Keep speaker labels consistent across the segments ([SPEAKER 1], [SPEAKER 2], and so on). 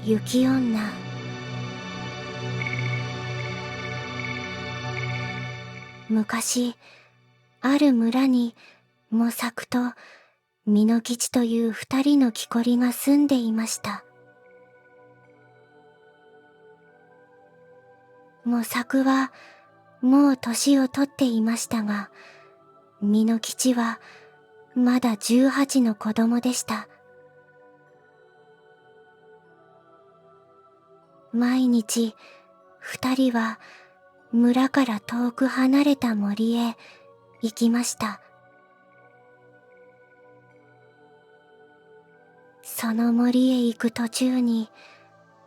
[SPEAKER 1] 雪女。昔、ある村に、模索と美濃吉という二人の木こりが住んでいました。模索は、もう年をとっていましたが、美濃吉は、まだ18の子供でした。毎日、二人は村から遠く離れた森へ行きました。その森へ行く途中に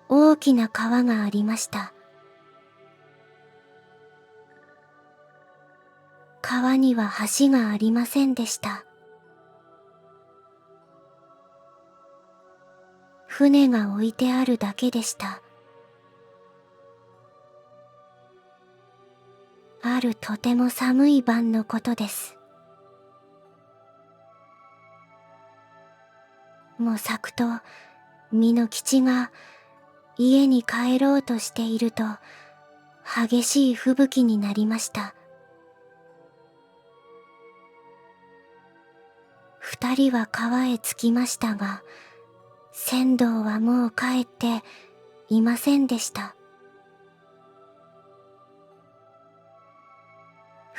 [SPEAKER 1] 大きな川がありました。川には橋がありませんでした。船が置いてあるだけでした。あるとても寒い晩のことです。模索と美濃吉が家に帰ろうとしていると激しい吹雪になりました。二人は川へ着きましたが、船頭はもう帰っていませんでした。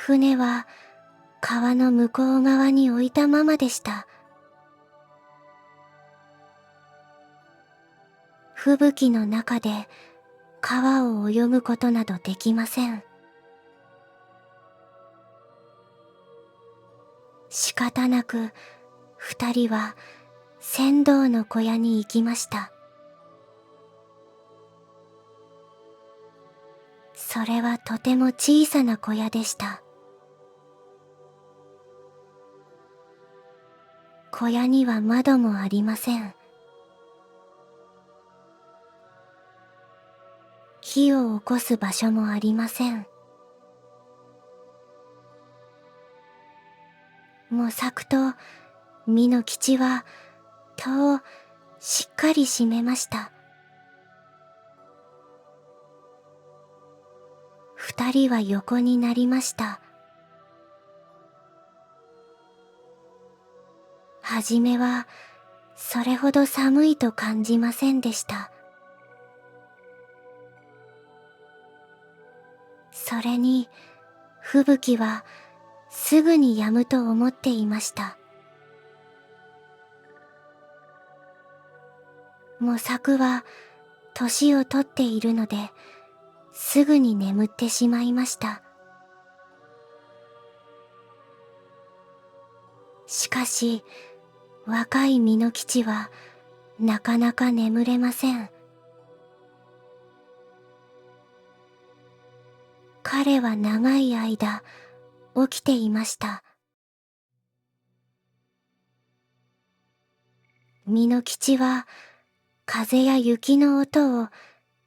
[SPEAKER 1] 船は川の向こう側に置いたままでした。吹雪の中で川を泳ぐことなどできません。仕方なく二人は船頭の小屋に行きました。それはとても小さな小屋でした。小屋には窓もありません。火を起こす場所もありません。模索と美濃吉は戸をしっかり閉めました。二人は横になりました。はじめはそれほど寒いと感じませんでした。それに吹雪はすぐに止むと思っていました。模索は年をとっているので、すぐに眠ってしまいました。しかし、若い美濃吉はなかなか眠れません。彼は長い間起きていました。美濃吉は風や雪の音を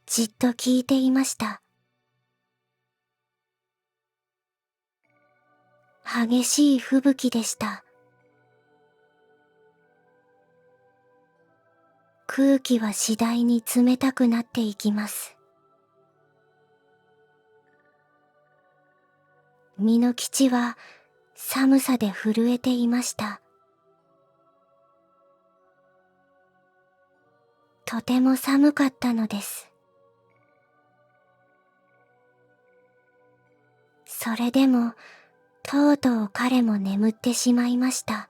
[SPEAKER 1] じっと聞いていました。激しい吹雪でした。空気は次第に冷たくなっていきます。美濃吉は寒さで震えていました。とても寒かったのです。それでも、とうとう彼も眠ってしまいました。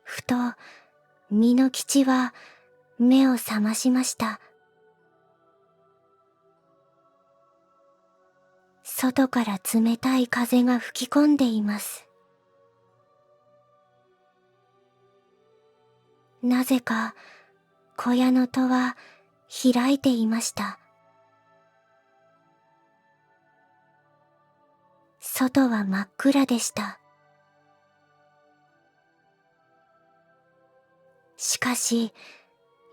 [SPEAKER 1] ふと、美濃吉は目を覚ましました。外から冷たい風が吹き込んでいます。なぜか、小屋の戸は開いていました。外は真っ暗でした。しかし、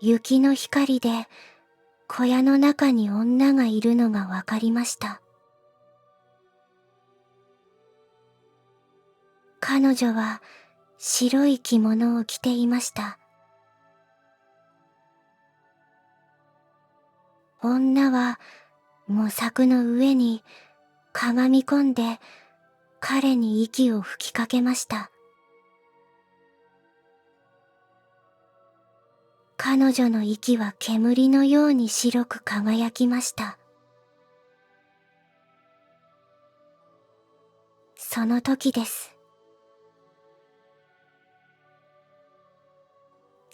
[SPEAKER 1] 雪の光で小屋の中に女がいるのがわかりました。彼女は白い着物を着ていました。女は模索の上にかがみ込んで彼に息を吹きかけました。彼女の息は煙のように白く輝きました。その時です。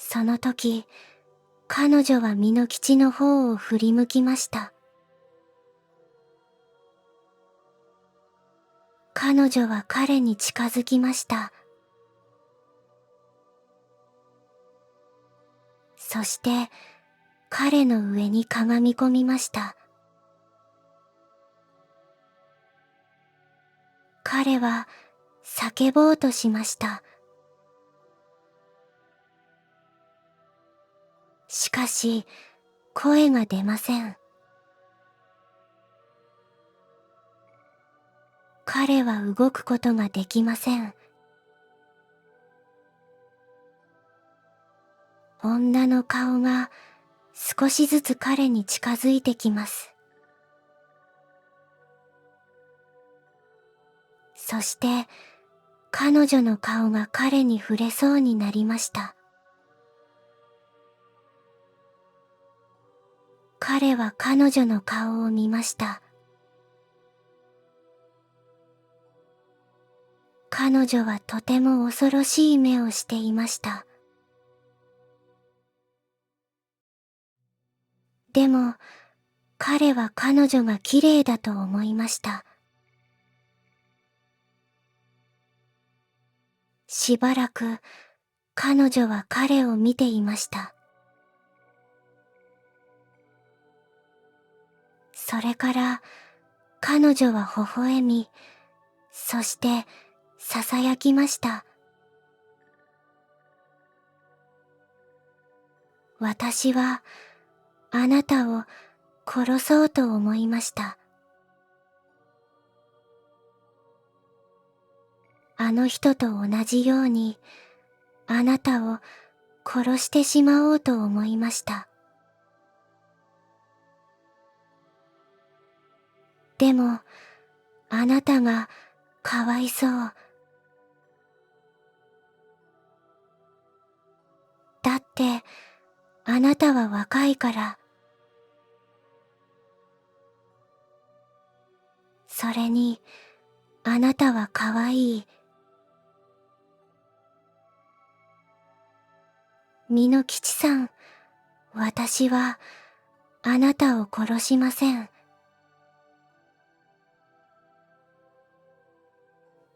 [SPEAKER 1] その時、彼女は美濃吉の方を振り向きました。彼女は彼に近づきました。そして彼の上にかがみ込みました。彼は叫ぼうとしました。しかし声が出ません。彼は動くことができません。女の顔が少しずつ彼に近づいてきます。そして彼女の顔が彼に触れそうになりました。彼は彼女の顔を見ました。彼女はとても恐ろしい目をしていました。でも彼は彼女が綺麗だと思いました。しばらく彼女は彼を見ていました。それから彼女は微笑み、そして囁きました。私はあなたを殺そうと思いました。あの人と同じようにあなたを殺してしまおうと思いました。でもあなたがかわいそう。だってあなたは若いから。それにあなたはかわいい。美濃吉さん、私はあなたを殺しません。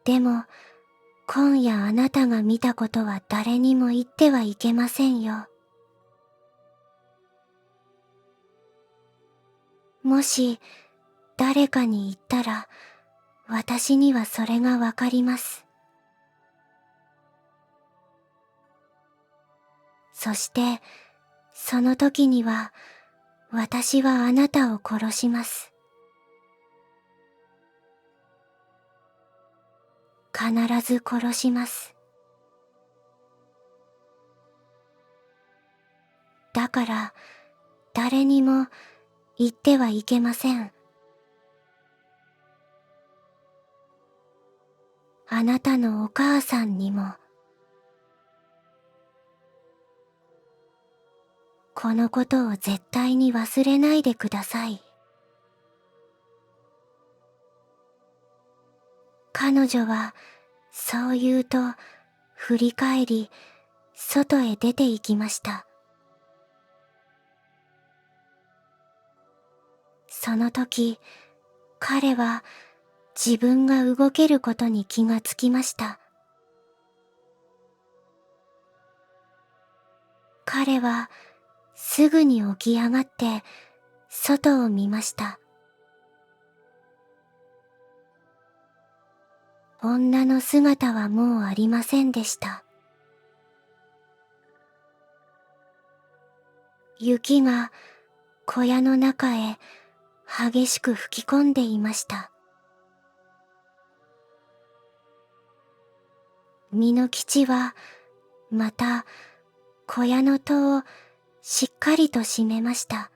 [SPEAKER 1] でも今夜あなたが見たことは誰にも言ってはいけませんよ。もし誰かに言ったら私にはそれがわかります。そしてその時には私はあなたを殺します。必ず殺します。だから誰にも言ってはいけません。あなたのお母さんにも。このことを絶対に忘れないでください。彼女はそう言うと振り返り外へ出て行きました。その時彼は自分が動けることに気がつきました。彼はすぐに起き上がって外を見ました。女の姿はもうありませんでした。雪が小屋の中へ激しく吹き込んでいました。美濃吉は、また、小屋の戸をしっかりと閉めました。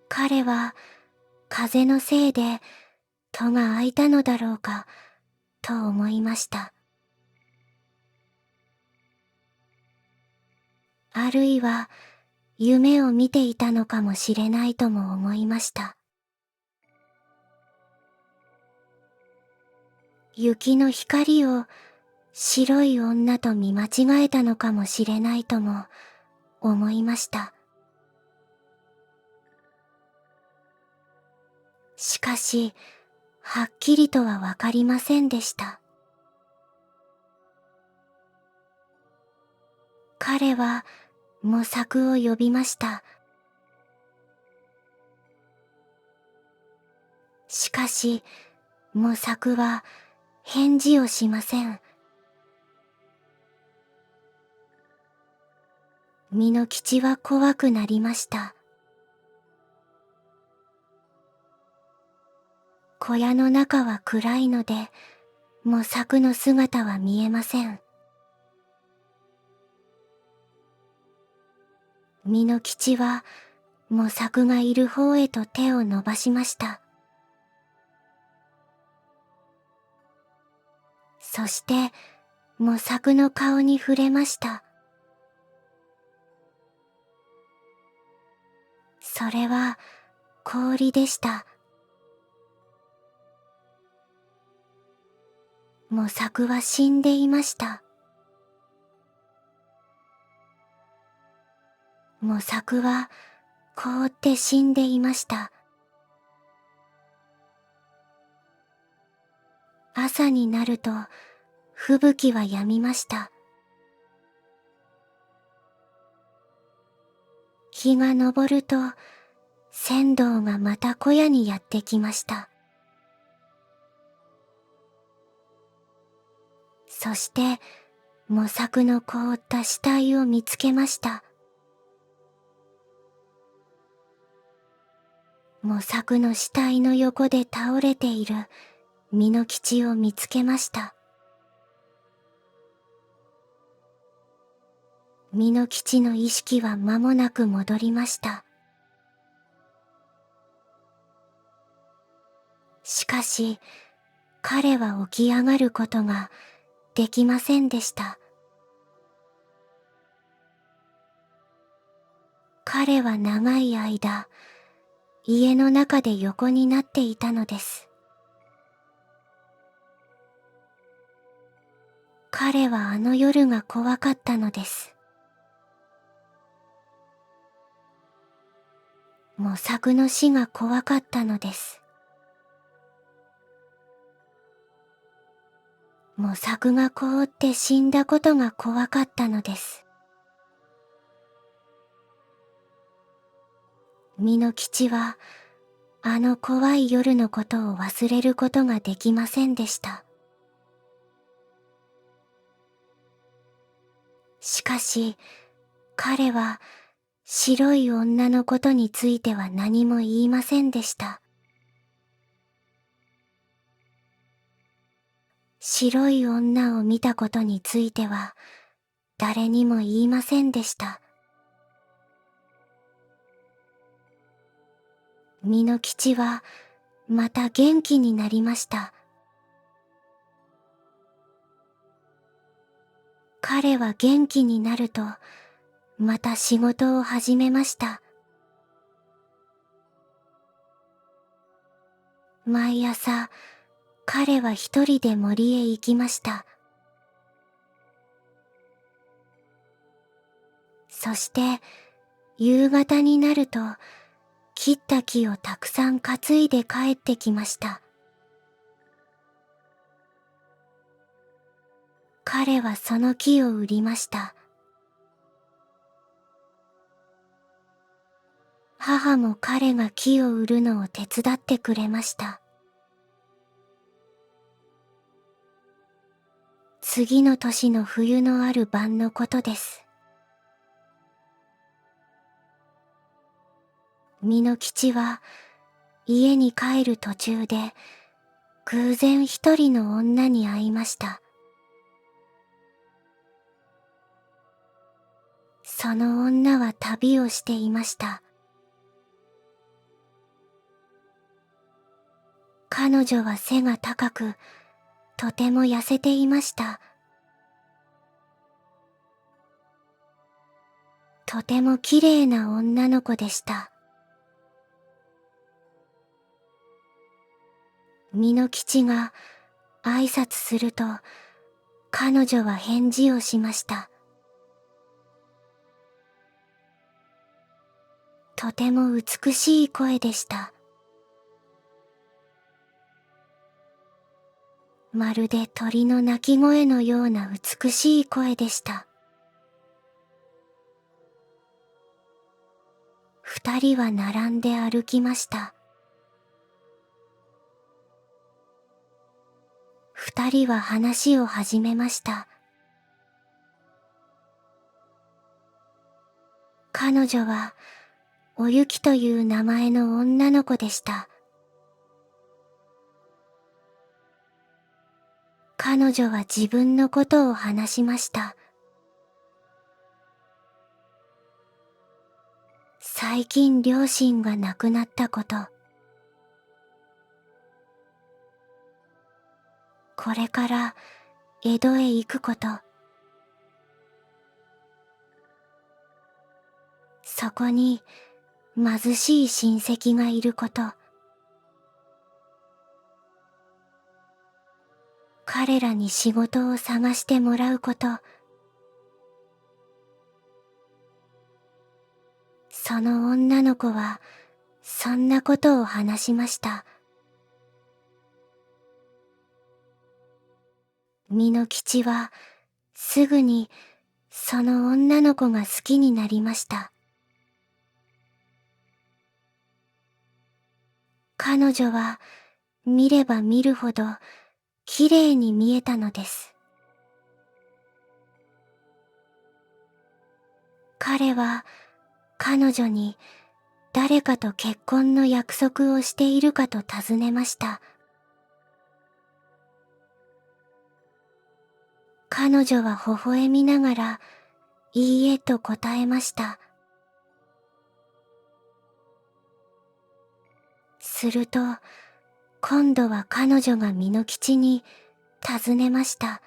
[SPEAKER 1] 彼は、風のせいで戸が開いたのだろうか、と思いました。あるいは、夢を見ていたのかもしれないとも思いました。雪の光を白い女と見間違えたのかもしれないとも思いました。しかし、はっきりとはわかりませんでした。彼は模索を呼びました。しかし、模索は返事をしません。美濃吉は怖くなりました。小屋の中は暗いので、模索の姿は見えません。美濃吉は模索がいる方へと手を伸ばしました。そして模索の顔に触れました。それは氷でした。模索は死んでいました。模索は凍って死んでいました。朝になると吹雪は止みました。日が昇ると船頭がまた小屋にやってきました。そして模索の凍った死体を見つけました。模索の死体の横で倒れている美濃吉を見つけました。美濃吉の意識は間もなく戻りました。しかし、彼は起き上がることができませんでした。彼は長い間、家の中で横になっていたのです。彼はあの夜が怖かったのです。模索の死が怖かったのです。模索が凍って死んだことが怖かったのです。美濃吉はあの怖い夜のことを忘れることができませんでした。しかし、彼は白い女のことについては何も言いませんでした。白い女を見たことについては誰にも言いませんでした。美濃吉はまた元気になりました。彼は元気になるとまた仕事を始めました。毎朝彼は一人で森へ行きました。そして夕方になると切った木をたくさん担いで帰ってきました。彼はその木を売りました。母も彼が木を売るのを手伝ってくれました。次の年の冬のある晩のことです。美濃吉は家に帰る途中で偶然一人の女に会いました。その女は旅をしていました。彼女は背が高く、とても痩せていました。とても綺麗な女の子でした。美濃吉が挨拶すると、彼女は返事をしました。とても美しい声でした。まるで鳥の鳴き声のような美しい声でした。二人は並んで歩きました。二人は話を始めました。彼女はおゆきという名前の女の子でした。彼女は自分のことを話しました。最近両親が亡くなったこと。これから江戸へ行くこと。そこに貧しい親戚がいること。彼らに仕事を探してもらうこと。その女の子はそんなことを話しました。美濃吉はすぐにその女の子が好きになりました。彼女は見れば見るほど綺麗に見えたのです。彼は彼女に誰かと結婚の約束をしているかと尋ねました。彼女は微笑みながらいいえと答えました。すると今度は彼女が美濃吉に尋ねました。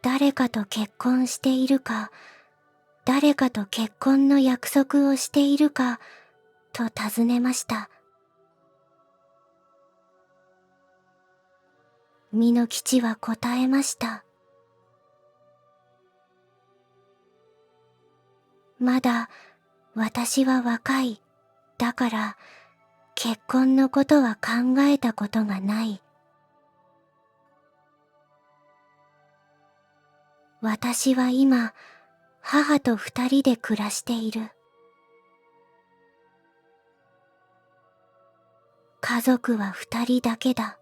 [SPEAKER 1] 誰かと結婚しているか、誰かと結婚の約束をしているかと尋ねました。美濃吉は答えました。まだ私は若い。だから結婚のことは考えたことがない。私は今、母と二人で暮らしている。家族は二人だけだ。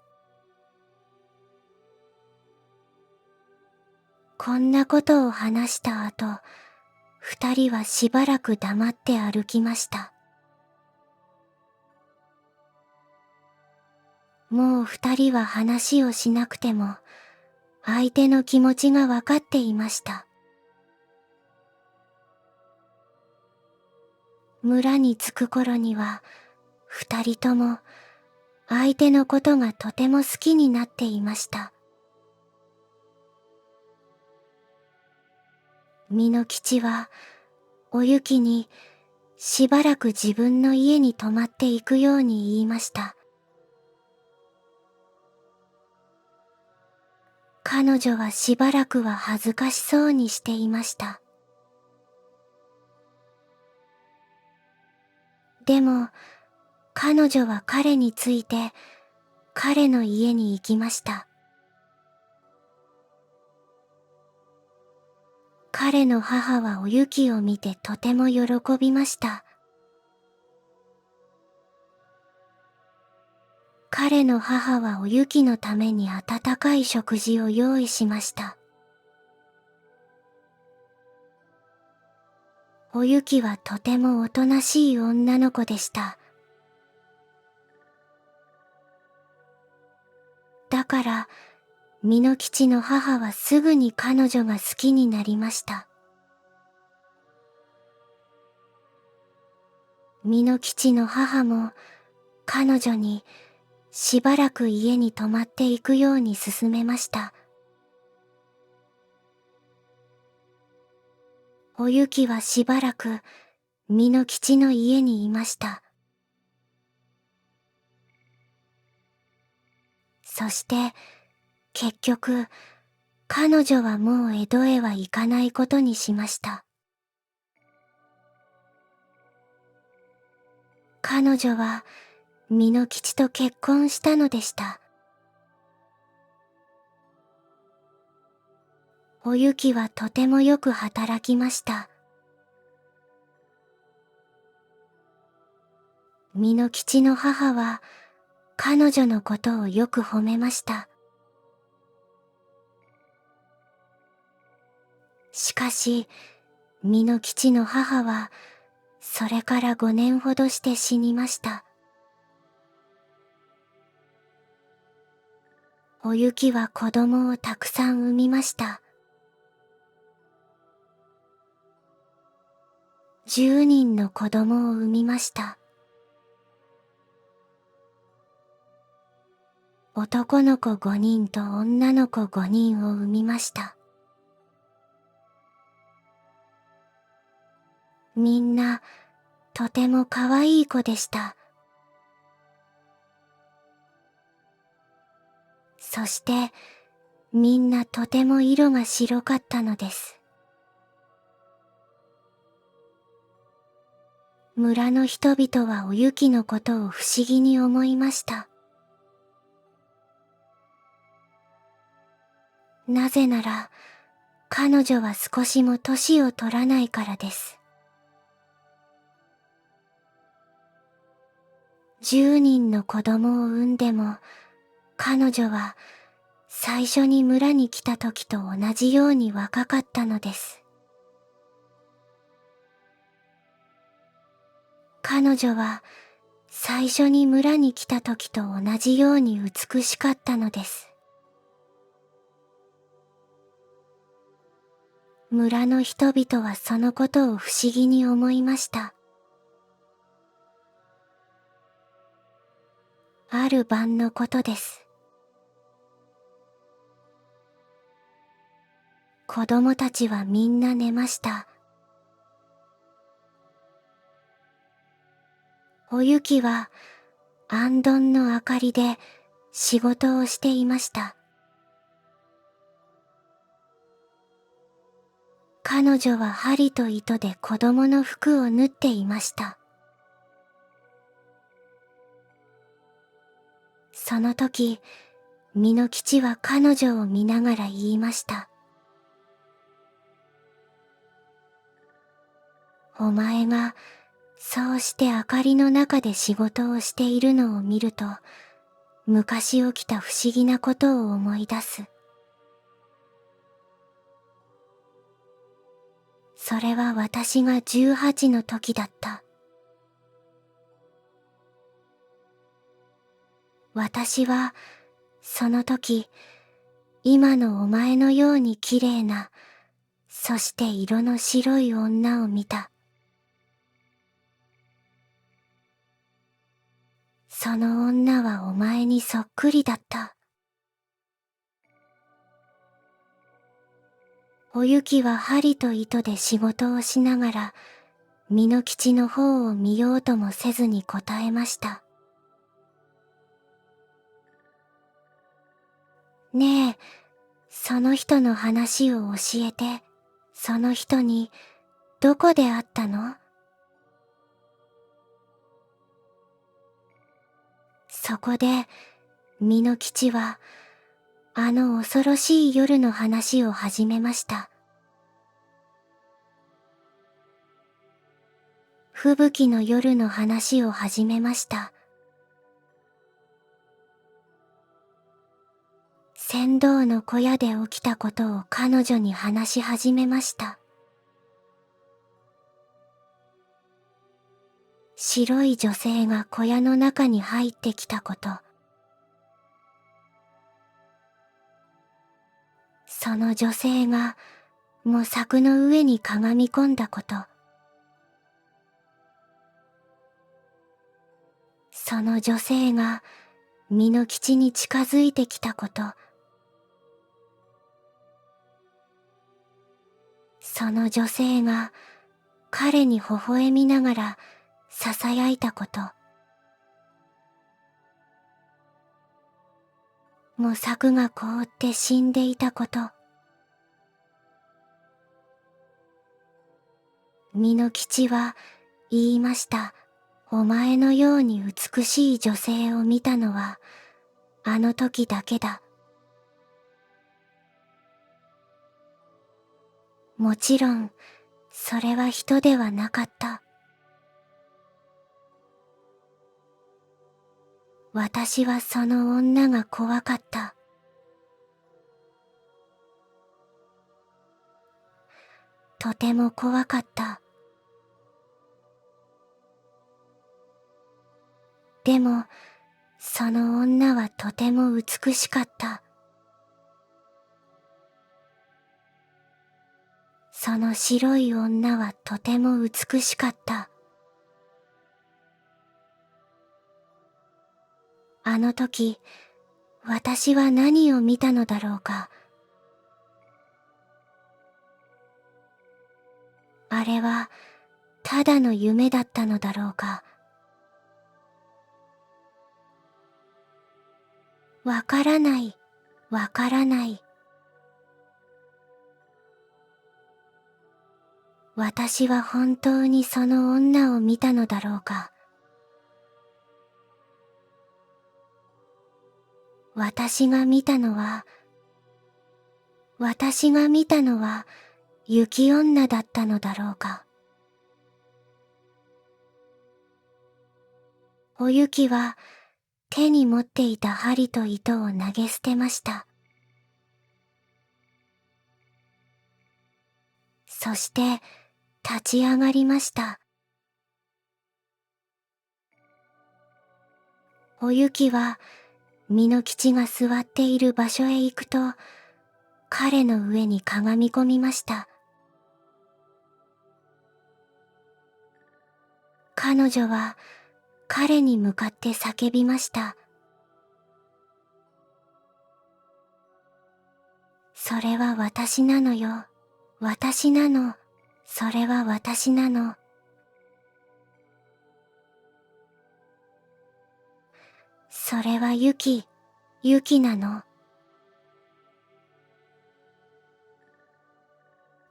[SPEAKER 1] こんなことを話した後、二人はしばらく黙って歩きました。もう二人は話をしなくても、相手の気持ちがわかっていました。村に着く頃には、二人とも相手のことがとても好きになっていました。美濃吉はおゆきにしばらく自分の家に泊まっていくように言いました。彼女はしばらくは恥ずかしそうにしていました。でも彼女は彼について彼の家に行きました。彼の母はおゆきを見てとても喜びました。彼の母はおゆきのために温かい食事を用意しました。おゆきはとてもおとなしい女の子でした。だから、美濃吉の母はすぐに彼女が好きになりました。美濃吉の母も彼女にしばらく家に泊まっていくように勧めました。おゆきはしばらく美濃吉の家にいました。そして結局彼女はもう江戸へは行かないことにしました。彼女は美濃吉と結婚したのでした。おゆきはとてもよく働きました。美濃吉の母は彼女のことをよく褒めました。しかし、美濃吉の母はそれから5年ほどして死にました。おゆきは子供をたくさん産みました。10人の子供を産みました。男の子5人と女の子5人を産みました。みんなとてもかわいい子でした。そしてみんなとても色が白かったのです。村の人々はおゆきのことを不思議に思いました。なぜなら彼女は少しも年を取らないからです。10人の子供を産んでも彼女は最初に村に来た時と同じように若かったのです。彼女は最初に村に来た時と同じように美しかったのです。村の人々はそのことを不思議に思いました。ある晩のことです。子供たちはみんな寝ました。おゆきはあんどんの明かりで仕事をしていました。彼女は針と糸で子供の服を縫っていました。その時、美濃吉は彼女を見ながら言いました。お前がそうして明かりの中で仕事をしているのを見ると、昔起きた不思議なことを思い出す。それは私が18の時だった。私はその時、今のお前のように綺麗な、そして色の白い女を見た。その女はお前にそっくりだった。おゆきは針と糸で仕事をしながら、美濃吉の方を見ようともせずに答えました。ねえ、その人の話を教えて、その人にどこで会ったの？そこで、美濃吉は、あの恐ろしい夜の話を始めました。吹雪の夜の話を始めました。船頭の小屋で起きたことを彼女に話し始めました。白い女性が小屋の中に入ってきたこと。その女性が模索の上にかがみ込んだこと、その女性が美濃吉に近づいてきたこと、その女性が彼に微笑みながら囁いたこと、模索が凍って死んでいたこと、美濃吉は言いました。お前のように美しい女性を見たのはあの時だけだ。もちろん、それは人ではなかった。私はその女が怖かった。とても怖かった。でも、その女はとても美しかった。その白い女はとても美しかった。あの時、私は何を見たのだろうか。あれは、ただの夢だったのだろうか。わからない、わからない。私は本当にその女を見たのだろうか。私が見たのは雪女だったのだろうか。お雪は手に持っていた針と糸を投げ捨てました。そして立ち上がりました。お雪は美濃吉が座っている場所へ行くと、彼の上にかがみ込みました。彼女は彼に向かって叫びました。それは私なのよ。私なの。それは私なの。それは雪なの。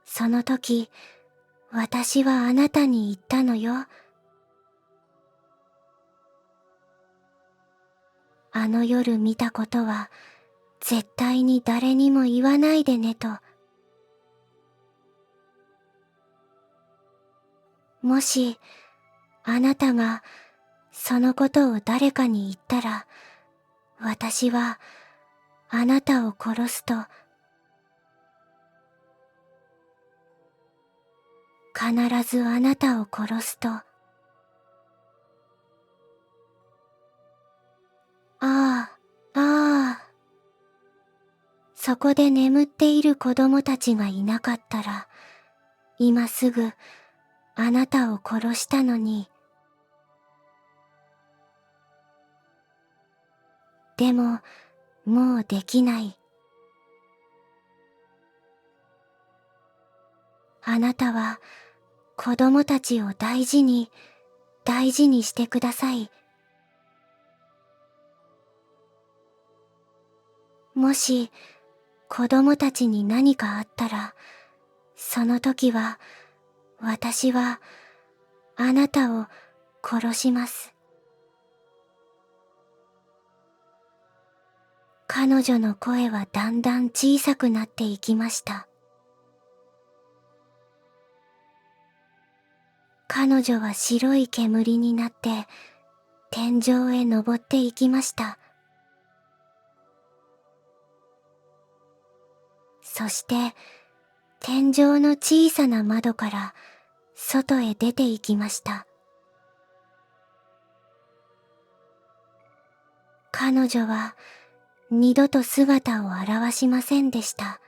[SPEAKER 1] その時、私はあなたに言ったのよ。あの夜見たことは、絶対に誰にも言わないでねと。もし、あなたが、そのことを誰かに言ったら、私は、あなたを殺すと。必ずあなたを殺すと。ああ、ああ。そこで眠っている子供たちがいなかったら、今すぐ、あなたを殺したのに。でも、もうできない。あなたは、子供たちを大事にしてください。もし、子供たちに何かあったら、その時は、私は、あなたを殺します。彼女の声はだんだん小さくなっていきました。彼女は白い煙になって天井へ登っていきました。そして天井の小さな窓から外へ出て行きました。彼女は二度と姿を現しませんでした。